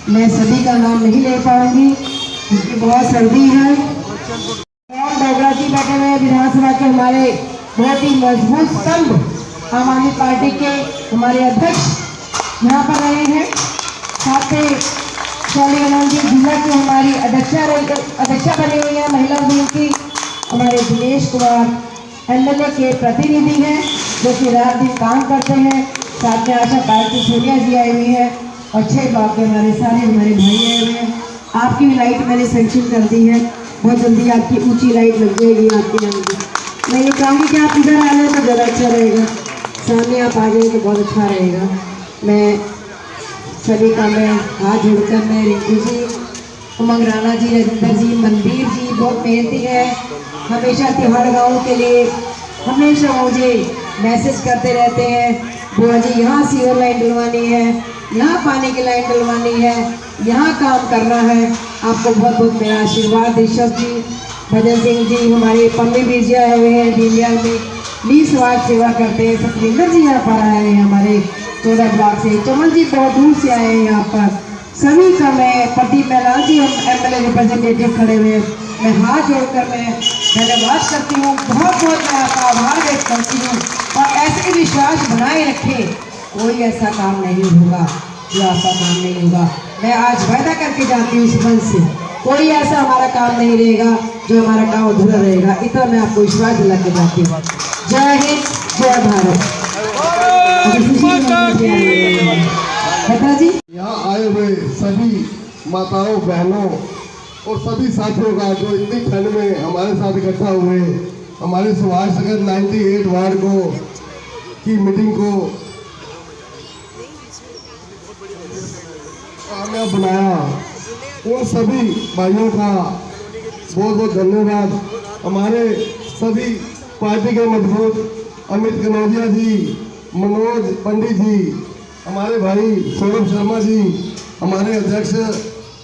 मैं सभी का नाम नहीं ले पाऊंगी क्योंकि बहुत सर्दी है। डोगरा जी बैठे हुए विधानसभा के हमारे बहुत ही मजबूत स्तंभ आम आदमी पार्टी के हमारे अध्यक्ष यहाँ पर रहे हैं। साथ में शालीग्राम जी जिला की हमारी अध्यक्षा बनी हुई है महिला विंग की, हमारे दिनेश कुमार एमएलए के प्रतिनिधि हैं जो कि रात दिन काम करते हैं। साथ में आशा पार्टी सोनिया जी आई हुई है और 6 ब्लॉक के हमारे भाई आए हुए हैं। आपकी भी लाइट मैंने सेंक्शन कर दी है, बहुत जल्दी आपकी ऊंची लाइट लग जाएगी आपके यहाँ की। मैं ये चाहूँगी कि आप इधर आ जाए तो ज़्यादा अच्छा रहेगा, सामने आप आ जाए तो बहुत अच्छा रहेगा। मैं सभी का मैं हाथ जोड़कर मैं रिंकू जी, उमंग राणा जी, रजिंदर जी, मनबीर जी बहुत मेहनती है, हमेशा तिहाड़ गाँव के लिए हमेशा मुझे मैसेज करते रहते हैं, बुआ जी यहाँ सीवर लाइन डलवानी है, यहाँ पानी की लाइन डलवानी है, यहाँ काम करना है। आपको बहुत बहुत मेरा आशीर्वाद। ऋषभ जी, भजन सिंह जी, हमारे पम्मी बीर जी आए हुए हैं दीनदयाल में 20 वार्ड सेवा करते हैं। सतविंदर जी यहाँ पर आए हैं हमारे 14 ब्लॉक से, चमन जी बहुत दूर से आए हैं यहाँ पर। सभी का मैं प्रदीप महलाल जी हम एमएलए रिप्रेजेंटेटिव खड़े हुए, मैं हाथ जोड़कर मैं धन्यवाद करती हूँ, बहुत बहुत मैं आपका आभार व्यक्त करती हूँ। और ऐसे विश्वास बनाए रखें, कोई ऐसा काम नहीं होगा जो आपका काम नहीं होगा। मैं आज वायदा करके जाती हूँ इस मंच से, कोई ऐसा हमारा काम नहीं रहेगा जो हमारा काम अधूरा रहेगा, इतना मैं आपको विश्वास दिला के जाती हूँ। जय हिंद, जय भारत। जी यहाँ आए हुए सभी माताओं, बहनों और सभी साथियों का जो इतनी ठंड में हमारे साथ इकट्ठा हुए, हमारे सुभाष नगर 98 वार्ड को की मीटिंग को कामयाब बनाया, उन सभी भाइयों का बहुत बहुत धन्यवाद। हमारे सभी पार्टी के मजबूत अमित कनौजिया जी, मनोज पंडित जी, हमारे भाई सौरभ शर्मा जी, हमारे अध्यक्ष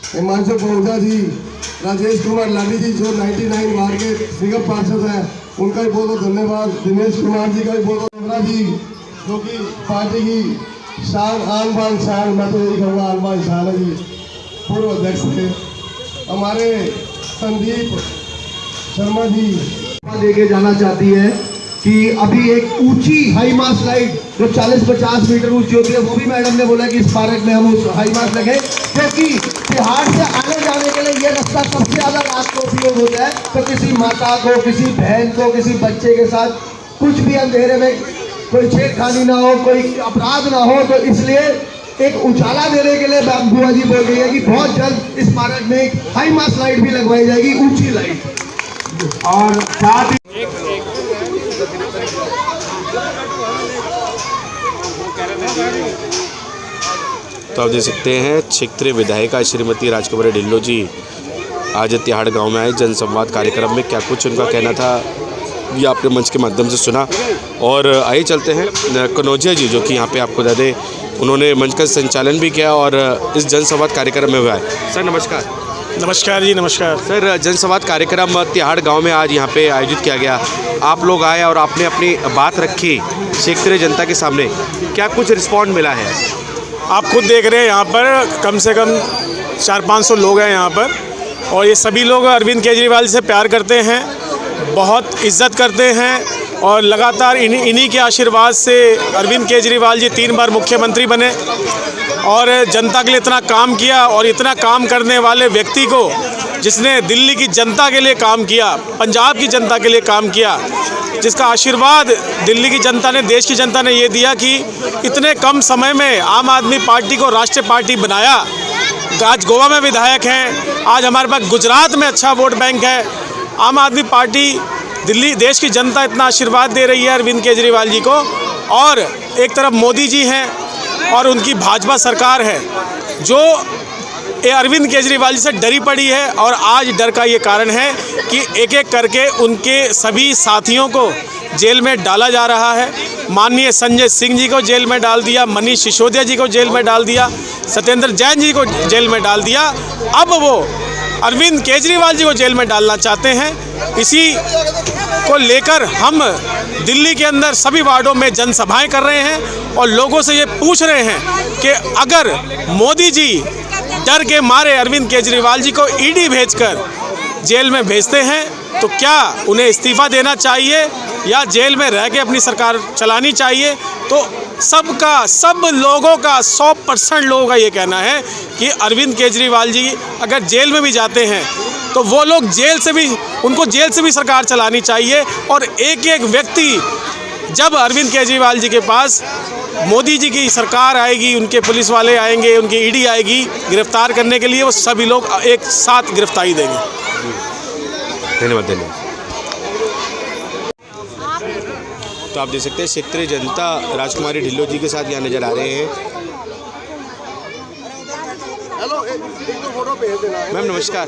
हिमांशु पहुंचा जी, राजेश कुमार लाडी जी जो 99 वार्ड के निगम पार्षद हैं, उनका भी बहुत बहुत धन्यवाद। दिनेश कुमार जी का भी बहुत बहुत धन्यवाद जी, जो कि पार्टी की शान, आन बान शान, मैं तो यही कहूँगा आन बान शान है जी, पूर्व अध्यक्ष थे। हमारे संदीप शर्मा जी लेके जाना चाहती है कि अभी एक ऊंची हाई मास्ट लाइट जो 40-50 मीटर ऊंची होती है, वो भी मैडम ने बोला कि इस पार्क में हम उस हाई मास्ट लगे, क्योंकि बिहार से आने जाने के लिए ये रास्ता सबसे ज़्यादा रात को उपयोग होता है। तो किसी माता को, किसी बहन को, किसी बच्चे के साथ कुछ भी अंधेरे में कोई छेड़खानी ना हो, कोई अपराध ना हो, तो इसलिए एक उजाला देने के लिए बुआ जी बोल रही है कि बहुत जल्द इस पार्क में एक हाई मास्ट लाइट भी लगवाई जाएगी, ऊंची लाइट। और साथ ही तो आप देख सकते हैं क्षेत्रीय विधायिका श्रीमती राजकुमारी ढिल्लों जी आज तिहाड़ गांव में आए जनसंवाद कार्यक्रम में। क्या कुछ उनका कहना था ये आपने मंच के माध्यम से सुना। और आइए चलते हैं कनौजिया जी, जो कि यहाँ पे आपको बता दें उन्होंने मंच का संचालन भी किया और इस जनसंवाद कार्यक्रम में हुआ है। सर नमस्कार। नमस्कार जी, नमस्कार सर। जनसंवाद कार्यक्रम तिहाड़ गांव में आज यहाँ पे आयोजित किया गया, आप लोग आए और आपने अपनी बात रखी क्षेत्रीय जनता के सामने, क्या कुछ रिस्पॉन्ड मिला है? आप खुद देख रहे हैं यहाँ पर कम से कम 400-500 लोग हैं यहाँ पर, और ये सभी लोग अरविंद केजरीवाल से प्यार करते हैं, बहुत इज्जत करते हैं, और लगातार इन्हीं के आशीर्वाद से अरविंद केजरीवाल जी 3 बार मुख्यमंत्री बने और जनता के लिए इतना काम किया। और इतना काम करने वाले व्यक्ति को, जिसने दिल्ली की जनता के लिए काम किया, पंजाब की जनता के लिए काम किया, जिसका आशीर्वाद दिल्ली की जनता ने, देश की जनता ने ये दिया कि इतने कम समय में आम आदमी पार्टी को राष्ट्रीय पार्टी बनाया। आज गोवा में विधायक हैं, आज हमारे पास गुजरात में अच्छा वोट बैंक है। आम आदमी पार्टी, दिल्ली, देश की जनता इतना आशीर्वाद दे रही है अरविंद केजरीवाल जी को, और एक तरफ मोदी जी हैं और उनकी भाजपा सरकार है जो अरविंद केजरीवाल जी से डरी पड़ी है। और आज डर का ये कारण है कि एक एक करके उनके सभी साथियों को जेल में डाला जा रहा है। माननीय संजय सिंह जी को जेल में डाल दिया, मनीष सिसोदिया जी को जेल में डाल दिया, सत्येंद्र जैन जी को जेल में डाल दिया। अब वो अरविंद केजरीवाल जी को जेल में डालना चाहते हैं। इसी को लेकर हम दिल्ली के अंदर सभी वार्डों में जनसभाएं कर रहे हैं और लोगों से ये पूछ रहे हैं कि अगर मोदी जी डर के मारे अरविंद केजरीवाल जी को ईडी भेजकर जेल में भेजते हैं तो क्या उन्हें इस्तीफा देना चाहिए या जेल में रह के अपनी सरकार चलानी चाहिए। तो सब लोगों का 100% लोगों का ये कहना है कि अरविंद केजरीवाल जी अगर जेल में भी जाते हैं तो वो लोग उनको जेल से भी सरकार चलानी चाहिए। और एक एक व्यक्ति जब अरविंद केजरीवाल जी के पास मोदी जी की सरकार आएगी, उनके पुलिस वाले आएंगे, उनकी ईडी आएगी गिरफ्तार करने के लिए, वो सभी लोग एक साथ गिरफ्तारी देंगे। धन्यवाद। तो आप देख सकते हैं क्षेत्रीय जनता राजकुमारी ढिल्लों जी के साथ यहाँ नजर आ रहे हैं। मैम नमस्कार।